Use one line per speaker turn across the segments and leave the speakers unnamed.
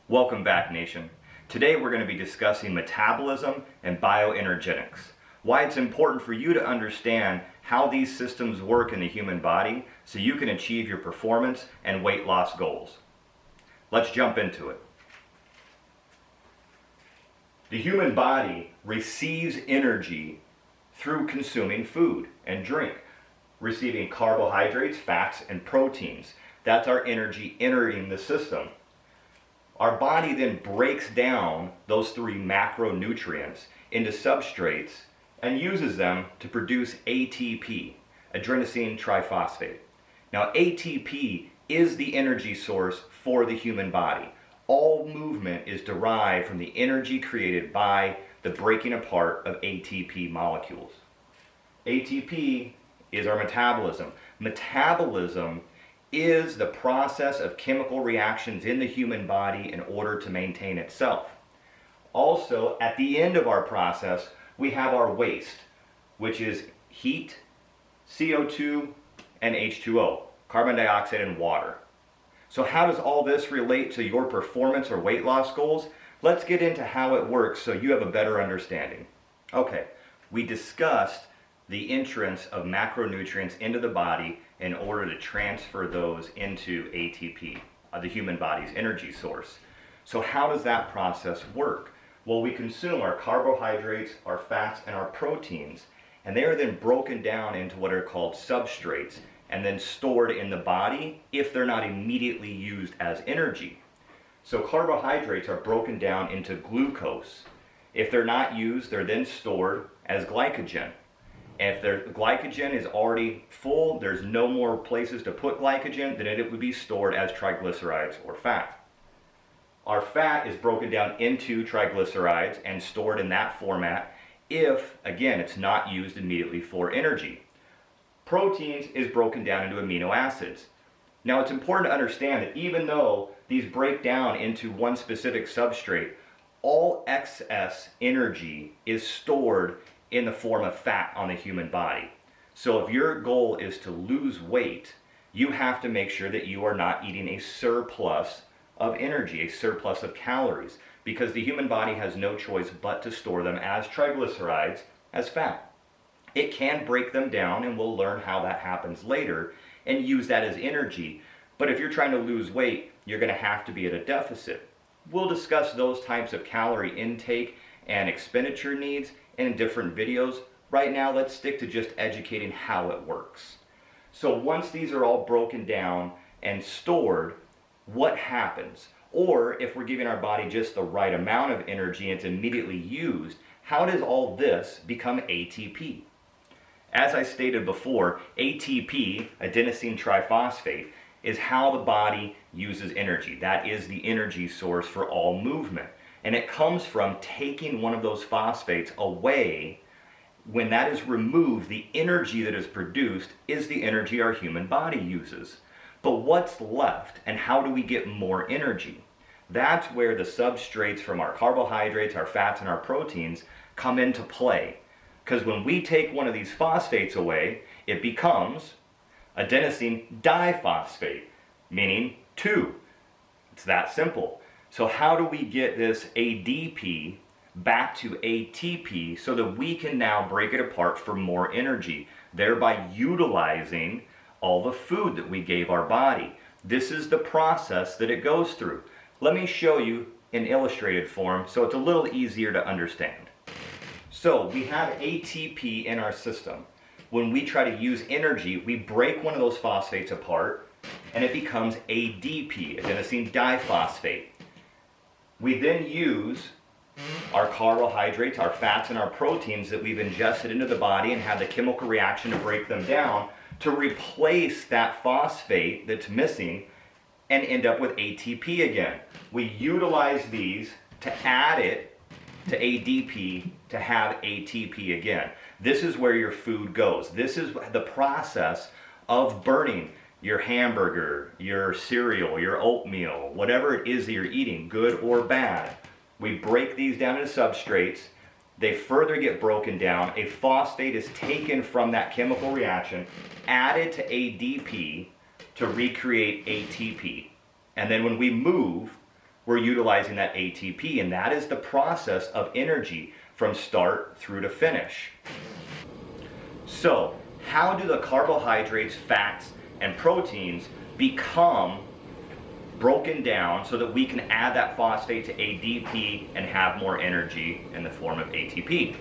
Welcome back, Nation. Today we're going to be discussing metabolism and bioenergetics. Why it's important for you to understand how these systems work in the human body so you can achieve your performance and weight loss goals. Let's jump into it. The human body receives energy through consuming food and drink, receiving carbohydrates, fats, and proteins. That's our energy entering the system. Our body then breaks down those three macronutrients into substrates and uses them to produce ATP, adenosine triphosphate. Now, ATP is the energy source for the human body. All movement is derived from the energy created by the breaking apart of ATP molecules. ATP is our metabolism. Metabolism is the process of chemical reactions in the human body in order to maintain itself. Also, at the end of our process, we have our waste, which is heat, CO2, and H2O, carbon dioxide and water. So how does all this relate to your performance or weight loss goals? Let's get into how it works so you have a better understanding. Okay, we discussed the entrance of macronutrients into the body in order to transfer those into ATP, the human body's energy source. So how does that process work? Well, we consume our carbohydrates, our fats, and our proteins, and they are then broken down into what are called substrates and then stored in the body if they're not immediately used as energy. So carbohydrates are broken down into glucose. If they're not used, they're then stored as glycogen. And if their glycogen is already full, there's no more places to put glycogen, then it would be stored as triglycerides or fat. Our fat is broken down into triglycerides and stored in that format if, again, it's not used immediately for energy. Proteins is broken down into amino acids. Now, it's important to understand that even though these break down into one specific substrate, all excess energy is stored in the form of fat on the human body. So if your goal is to lose weight, you have to make sure that you are not eating a surplus of energy, a surplus of calories, because the human body has no choice but to store them as triglycerides, as fat. It can break them down, and we'll learn how that happens later, and use that as energy. But if you're trying to lose weight, you're going to have to be at a deficit. We'll discuss those types of calorie intake and expenditure needs in different videos. Right now, let's stick to just educating how it works. So once these are all broken down and stored, what happens? Or if we're giving our body just the right amount of energy and it's immediately used, how does all this become ATP? As I stated before, ATP, adenosine triphosphate, is how the body uses energy. That is the energy source for all movement. And it comes from taking one of those phosphates away. When that is removed, the energy that is produced is the energy our human body uses. But what's left, and how do we get more energy? That's where the substrates from our carbohydrates, our fats, and our proteins come into play. Because when we take one of these phosphates away, it becomes adenosine diphosphate, meaning 2. It's that simple. So how do we get this ADP back to ATP so that we can now break it apart for more energy, thereby utilizing all the food that we gave our body? This is the process that it goes through. Let me show you in illustrated form so it's a little easier to understand. So we have ATP in our system. When we try to use energy, we break one of those phosphates apart and it becomes ADP, adenosine diphosphate. We then use our carbohydrates, our fats, and our proteins that we've ingested into the body and have the chemical reaction to break them down to replace that phosphate that's missing and end up with ATP again. We utilize these to add it to ADP to have ATP again. This is where your food goes. This is the process of burning your hamburger, your cereal, your oatmeal, whatever it is that you're eating, good or bad. We break these down into substrates. They further get broken down. A phosphate is taken from that chemical reaction, added to ADP to recreate ATP. And then when we move, we're utilizing that ATP, and that is the process of energy from start through to finish. So, how do the carbohydrates, fats, and proteins become broken down so that we can add that phosphate to ADP and have more energy in the form of ATP?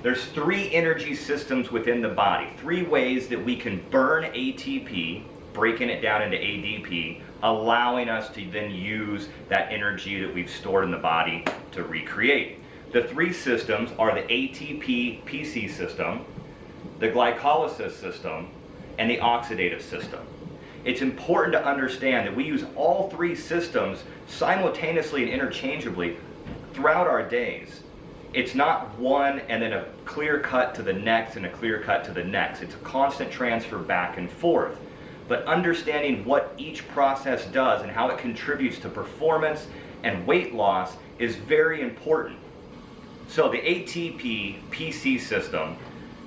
There's 3 energy systems within the body, 3 ways that we can burn ATP, breaking it down into ADP, allowing us to then use that energy that we've stored in the body to recreate. The 3 systems are the ATP PC system, the Glycolysis system, and the Oxidative System. It's important to understand that we use all 3 systems simultaneously and interchangeably throughout our days. It's not one and then a clear cut to the next and a clear cut to the next. It's a constant transfer back and forth. But understanding what each process does and how it contributes to performance and weight loss is very important. So the ATP PC system,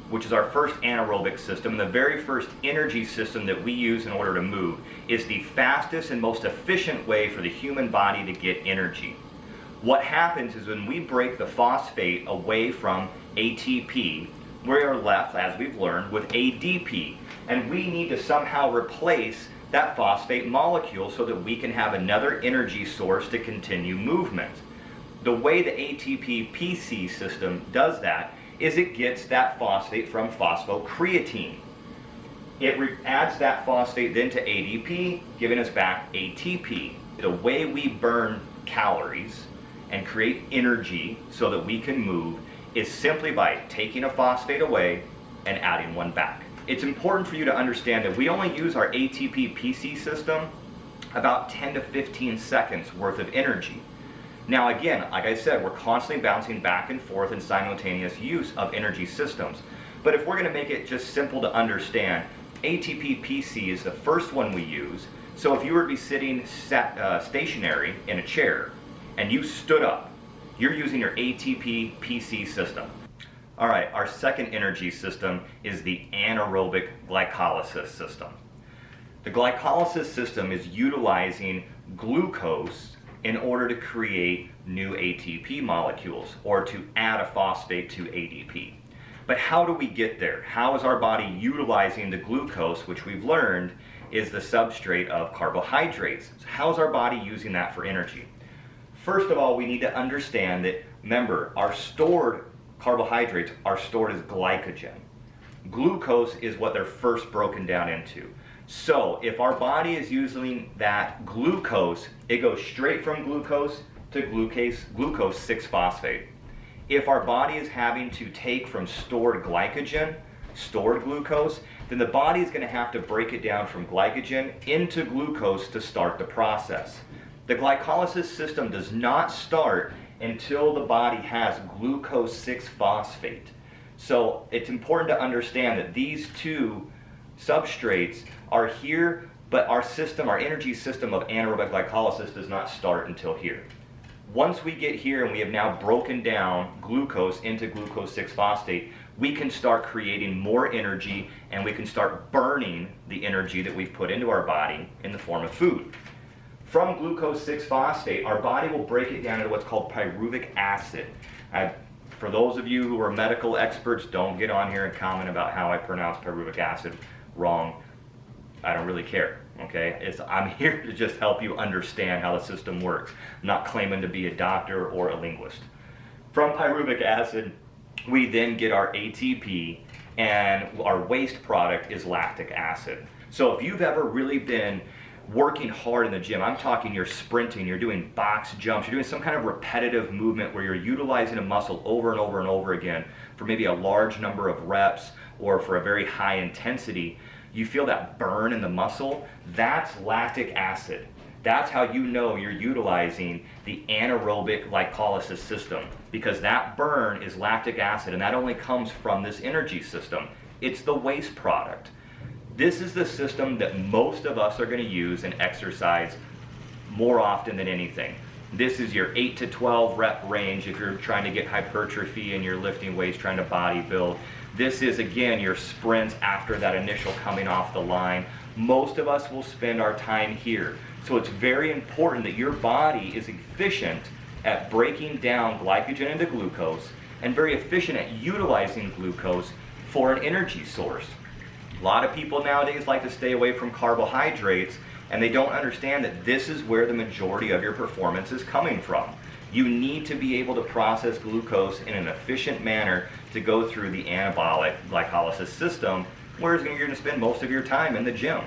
which is our first anaerobic system, and the very first energy system that we use in order to move, is the fastest and most efficient way for the human body to get energy. What happens is when we break the phosphate away from ATP, we are left, as we've learned, with ADP. And we need to somehow replace that phosphate molecule so that we can have another energy source to continue movement. The way the ATP PC system does that is it gets that phosphate from phosphocreatine. It adds that phosphate then to ADP, giving us back ATP. The way we burn calories and create energy so that we can move is simply by taking a phosphate away and adding one back. It's important for you to understand that we only use our ATP PC system about 10 to 15 seconds worth of energy. Now again, like I said, we're constantly bouncing back and forth in simultaneous use of energy systems. But if we're going to make it just simple to understand, ATP PC is the first one we use. So if you were to be sitting stationary in a chair and you stood up, you're using your ATP PC system. All right, our second energy system is the anaerobic glycolysis system. The glycolysis system is utilizing glucose in order to create new ATP molecules or to add a phosphate to ADP. But how do we get there? How is our body utilizing the glucose, which we've learned is the substrate of carbohydrates? So how is our body using that for energy? First of all, we need to understand that, remember, our stored carbohydrates are stored as glycogen. Glucose is what they're first broken down into. So if our body is using that glucose, it goes straight from glucose to glucose 6-phosphate. If our body is having to take from stored glycogen, stored glucose, then the body is going to have to break it down from glycogen into glucose to start the process. The glycolysis system does not start until the body has glucose 6-phosphate. So it's important to understand that these 2 substrates are here, but our system, our energy system of anaerobic glycolysis does not start until here. Once we get here and we have now broken down glucose into glucose 6-phosphate, we can start creating more energy and we can start burning the energy that we've put into our body in the form of food. From glucose 6-phosphate, our body will break it down into what's called pyruvic acid. For those of you who are medical experts, don't get on here and comment about how I pronounce pyruvic acid wrong. I don't really care, okay? I'm here to just help you understand how the system works. I'm not claiming to be a doctor or a linguist. From pyruvic acid, we then get our ATP, and our waste product is lactic acid. So if you've ever really been working hard in the gym, I'm talking you're sprinting, you're doing box jumps, you're doing some kind of repetitive movement where you're utilizing a muscle over and over and over again for maybe a large number of reps or for a very high intensity, you feel that burn in the muscle, that's lactic acid. That's how you know you're utilizing the anaerobic glycolysis system, because that burn is lactic acid, and that only comes from this energy system. It's the waste product. This is the system that most of us are going to use and exercise more often than anything. This is your 8 to 12 rep range if you're trying to get hypertrophy and you're lifting weights, trying to body build. This is, again, your sprints after that initial coming off the line. Most of us will spend our time here. So it's very important that your body is efficient at breaking down glycogen into glucose and very efficient at utilizing glucose for an energy source. A lot of people nowadays like to stay away from carbohydrates, and they don't understand that this is where the majority of your performance is coming from. You need to be able to process glucose in an efficient manner to go through the anabolic glycolysis system, whereas you're going to spend most of your time in the gym.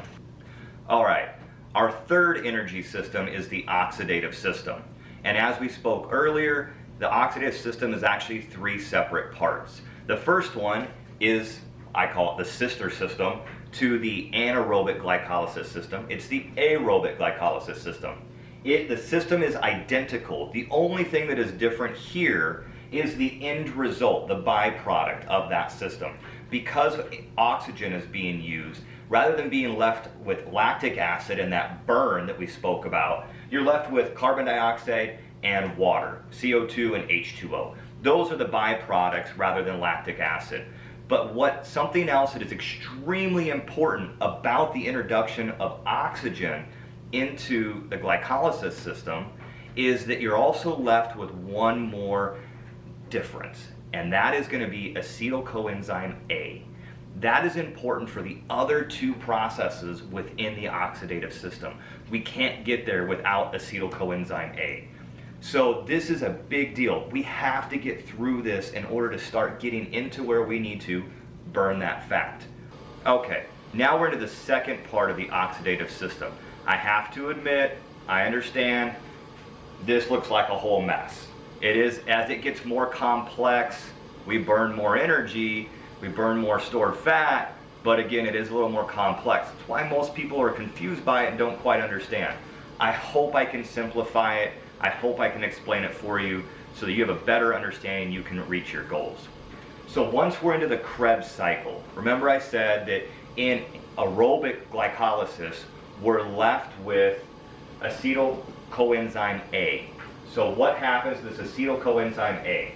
All right, our third energy system is the oxidative system. And as we spoke earlier, the oxidative system is actually three separate parts. The first one is, I call it the sister system to the anaerobic glycolysis system. It's the aerobic glycolysis system. The system is identical. The only thing that is different here is the end result, the byproduct of that system. Because oxygen is being used, rather than being left with lactic acid and that burn that we spoke about, you're left with carbon dioxide and water, CO2 and H2O. Those are the byproducts rather than lactic acid. But something else that is extremely important about the introduction of oxygen into the glycolysis system is that you're also left with one more difference, and that is going to be acetyl coenzyme A. That is important for the other two processes within the oxidative system. We can't get there without acetyl coenzyme A. So this is a big deal. We have to get through this in order to start getting into where we need to burn that fat. Okay, now we're into the second part of the oxidative system. I have to admit, I understand, this looks like a whole mess. It is, as it gets more complex, we burn more energy, we burn more stored fat, but again, it is a little more complex. That's why most people are confused by it and don't quite understand. I hope I can simplify it. I hope I can explain it for you so that you have a better understanding, you can reach your goals. So once we're into the Krebs cycle, remember I said that in aerobic glycolysis, we're left with acetyl coenzyme A. So what happens to this acetyl coenzyme A?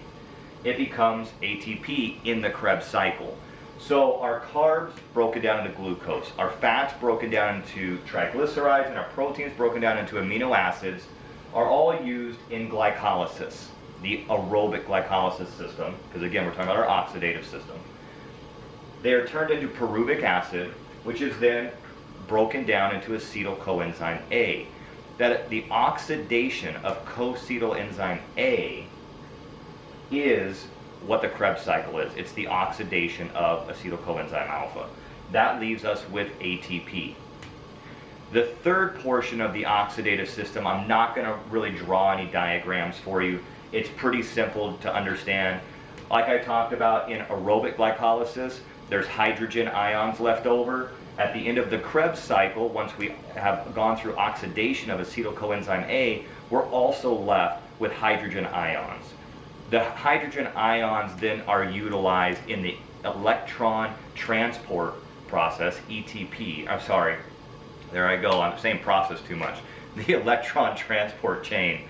It becomes ATP in the Krebs cycle. So our carbs broken down into glucose, our fats broken down into triglycerides, and our proteins broken down into amino acids are all used in glycolysis, the aerobic glycolysis system, because again we're talking about our oxidative system. They are turned into pyruvic acid, which is then broken down into acetyl coenzyme A. That the oxidation of coacetyl enzyme A is what the Krebs cycle is. It's the oxidation of acetyl coenzyme alpha. That leaves us with ATP. The third portion of the oxidative system, I'm not going to really draw any diagrams for you. It's pretty simple to understand. Like I talked about in aerobic glycolysis, there's hydrogen ions left over. At the end of the Krebs cycle, once we have gone through oxidation of acetyl coenzyme A, we're also left with hydrogen ions. The hydrogen ions then are utilized in the electron transport process, ETP. I'm sorry, there I go, I'm saying process too much. The electron transport chain.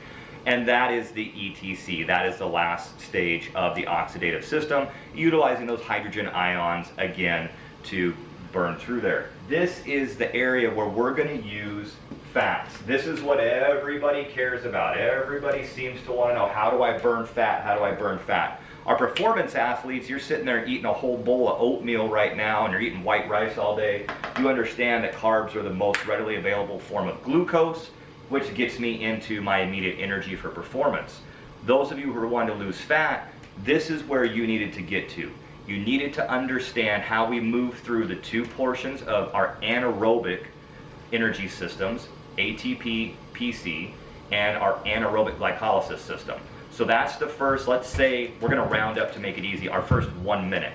And that is the ETC. That is the last stage of the oxidative system, utilizing those hydrogen ions again to burn through there. This is the area where we're going to use fats. This is what everybody cares about. Everybody seems to want to know, how do I burn fat? How do I burn fat? Our performance athletes, you're sitting there eating a whole bowl of oatmeal right now and you're eating white rice all day. You understand that carbs are the most readily available form of glucose, which gets me into my immediate energy for performance. Those of you who are wanting to lose fat, this is where you needed to get to. You needed to understand how we move through the two portions of our anaerobic energy systems, ATP PC, and our anaerobic glycolysis system. So that's the first, let's say, we're going to round up to make it easy, our first 1 minute,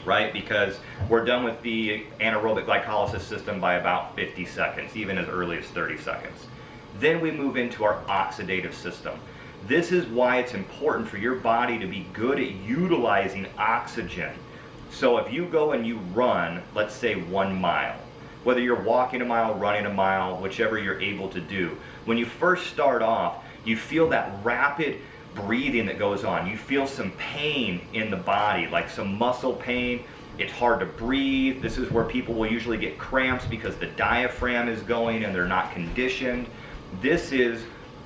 right? Because we're done with the anaerobic glycolysis system by about 50 seconds, even as early as 30 seconds. Then we move into our oxidative system. This is why it's important for your body to be good at utilizing oxygen. So if you go and you run, let's say 1 mile, whether you're walking a mile, running a mile, whichever you're able to do, when you first start off, you feel that rapid breathing that goes on. You feel some pain in the body, like some muscle pain, It's hard to breathe. This is where people will usually get cramps because the diaphragm is going and they're not conditioned. This is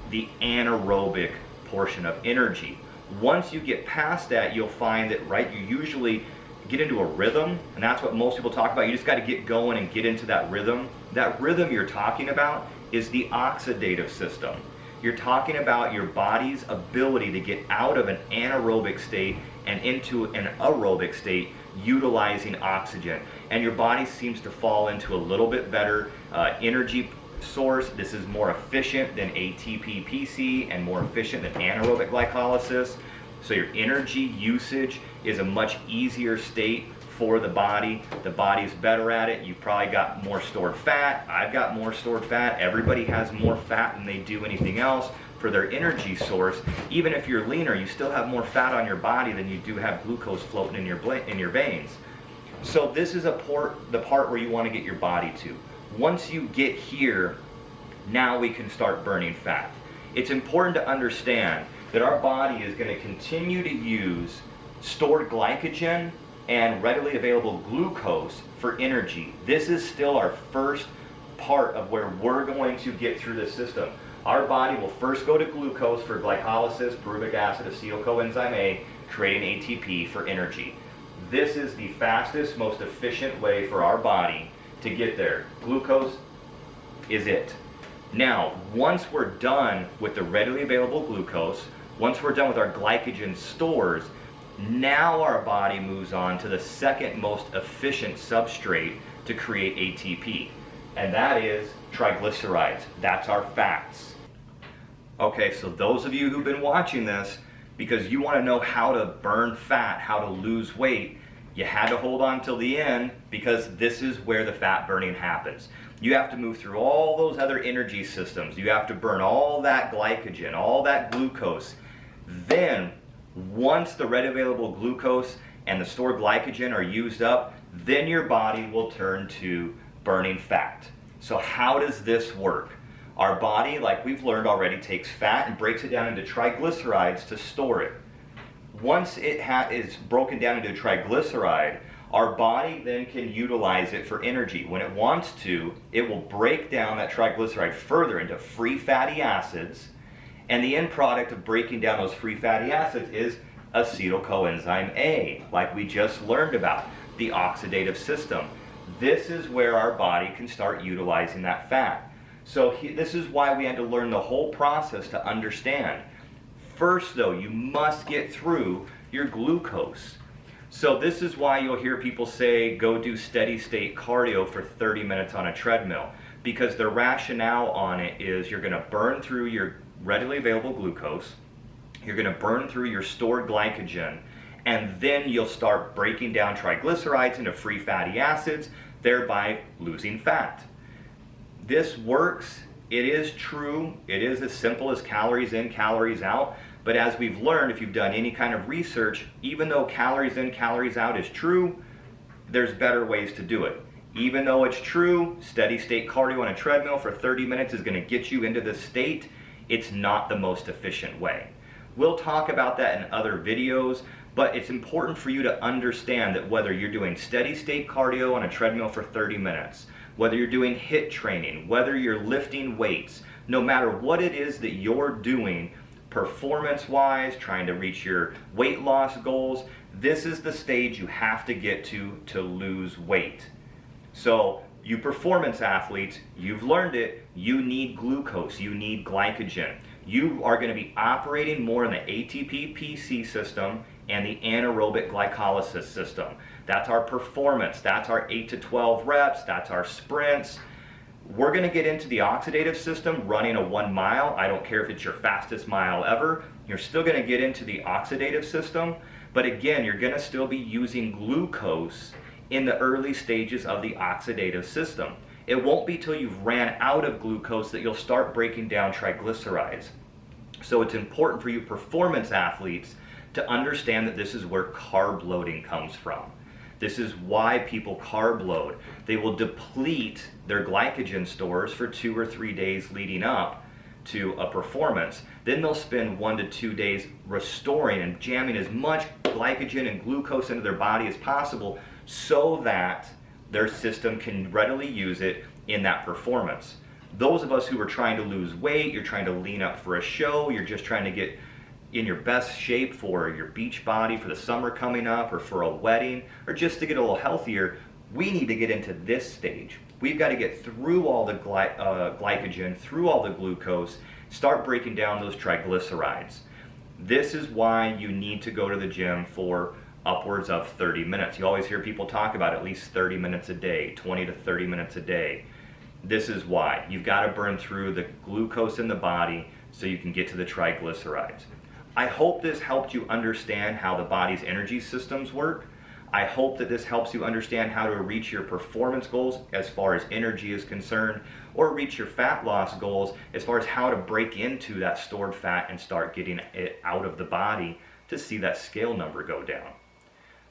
the anaerobic portion of energy. Once you get past that, you'll find that, right, you usually get into a rhythm, and that's what most people talk about. You just got to get going and get into that rhythm. That rhythm you're talking about is the oxidative system. You're talking about your body's ability to get out of an anaerobic state and into an aerobic state utilizing oxygen. And your body seems to fall into a little bit better energy source. This is more efficient than ATP PC and more efficient than anaerobic glycolysis. So your energy usage is a much easier state for the body. The body's better at it. You've probably got more stored fat. I've got more stored fat. Everybody has more fat than they do anything else for their energy source. Even if you're leaner, you still have more fat on your body than you do have glucose floating in your veins. So this is the part where you want to get your body to. Once you get here, now we can start burning fat. It's important to understand that our body is going to continue to use stored glycogen and readily available glucose for energy. This is still our first part of where we're going to get through the system. Our body will first go to glucose for glycolysis, pyruvic acid, acetyl coenzyme A, creating ATP for energy. This is the fastest, most efficient way for our body to get there. Glucose is it. Now, once we're done with the readily available glucose, once we're done with our glycogen stores, now our body moves on to the second most efficient substrate to create ATP, and that is triglycerides. That's our fats. Okay, so those of you who've been watching this, because you want to know how to burn fat, how to lose weight, you had to hold on till the end, because this is where the fat burning happens. You have to move through all those other energy systems. You have to burn all that glycogen, all that glucose. Then, once the readily available glucose and the stored glycogen are used up, then your body will turn to burning fat. So how does this work? Our body, like we've learned already, takes fat and breaks it down into triglycerides to store it. Once it is broken down into triglyceride, our body then can utilize it for energy. When it wants to, it will break down that triglyceride further into free fatty acids, and the end product of breaking down those free fatty acids is acetyl coenzyme A, like we just learned about, the oxidative system. This is where our body can start utilizing that fat. So this is why we had to learn the whole process to understand. First though, you must get through your glucose. So this is why you'll hear people say, go do steady state cardio for 30 minutes on a treadmill, because the rationale on it is you're going to burn through your readily available glucose, you're going to burn through your stored glycogen, and then you'll start breaking down triglycerides into free fatty acids, thereby losing fat. This works. It is true. It is as simple as calories in, calories out. But as we've learned, if you've done any kind of research, even though calories in, calories out is true, there's better ways to do it. Even though it's true, steady state cardio on a treadmill for 30 minutes is going to get you into this state, it's not the most efficient way. We'll talk about that in other videos, but it's important for you to understand that whether you're doing steady state cardio on a treadmill for 30 minutes, whether you're doing HIIT training, whether you're lifting weights, no matter what it is that you're doing, performance-wise, trying to reach your weight loss goals, this is the stage you have to get to lose weight. So you performance athletes, you've learned it, you need glucose, you need glycogen. You are going to be operating more in the ATP PC system and the anaerobic glycolysis system. That's our performance, that's our 8 to 12 reps, that's our sprints. We're going to get into the oxidative system running a 1 mile. I don't care if it's your fastest mile ever. You're still going to get into the oxidative system. But again, you're going to still be using glucose in the early stages of the oxidative system. It won't be till you've ran out of glucose that you'll start breaking down triglycerides. So it's important for you performance athletes to understand that this is where carb loading comes from. This is why people carb load. They will deplete their glycogen stores for 2 or 3 days leading up to a performance. Then they'll spend 1 to 2 days restoring and jamming as much glycogen and glucose into their body as possible so that their system can readily use it in that performance. Those of us who are trying to lose weight, you're trying to lean up for a show, you're just trying to get in your best shape for your beach body, for the summer coming up, or for a wedding, or just to get a little healthier, we need to get into this stage. We've got to get through all the glycogen, through all the glucose, start breaking down those triglycerides. This is why you need to go to the gym for upwards of 30 minutes. You always hear people talk about at least 30 minutes a day, 20 to 30 minutes a day. This is why. You've got to burn through the glucose in the body so you can get to the triglycerides. I hope this helped you understand how the body's energy systems work. I hope that this helps you understand how to reach your performance goals as far as energy is concerned, or reach your fat loss goals as far as how to break into that stored fat and start getting it out of the body to see that scale number go down.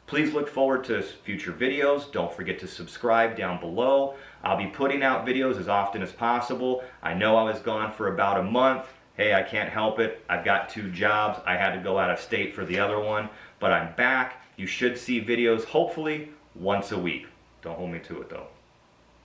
Please look forward to future videos. Don't forget to subscribe down below. I'll be putting out videos as often as possible. I know I was gone for about a month. Hey, I can't help it. I've got 2 jobs. I had to go out of state for the other one, but I'm back. You should see videos hopefully once a week. Don't hold me to it though.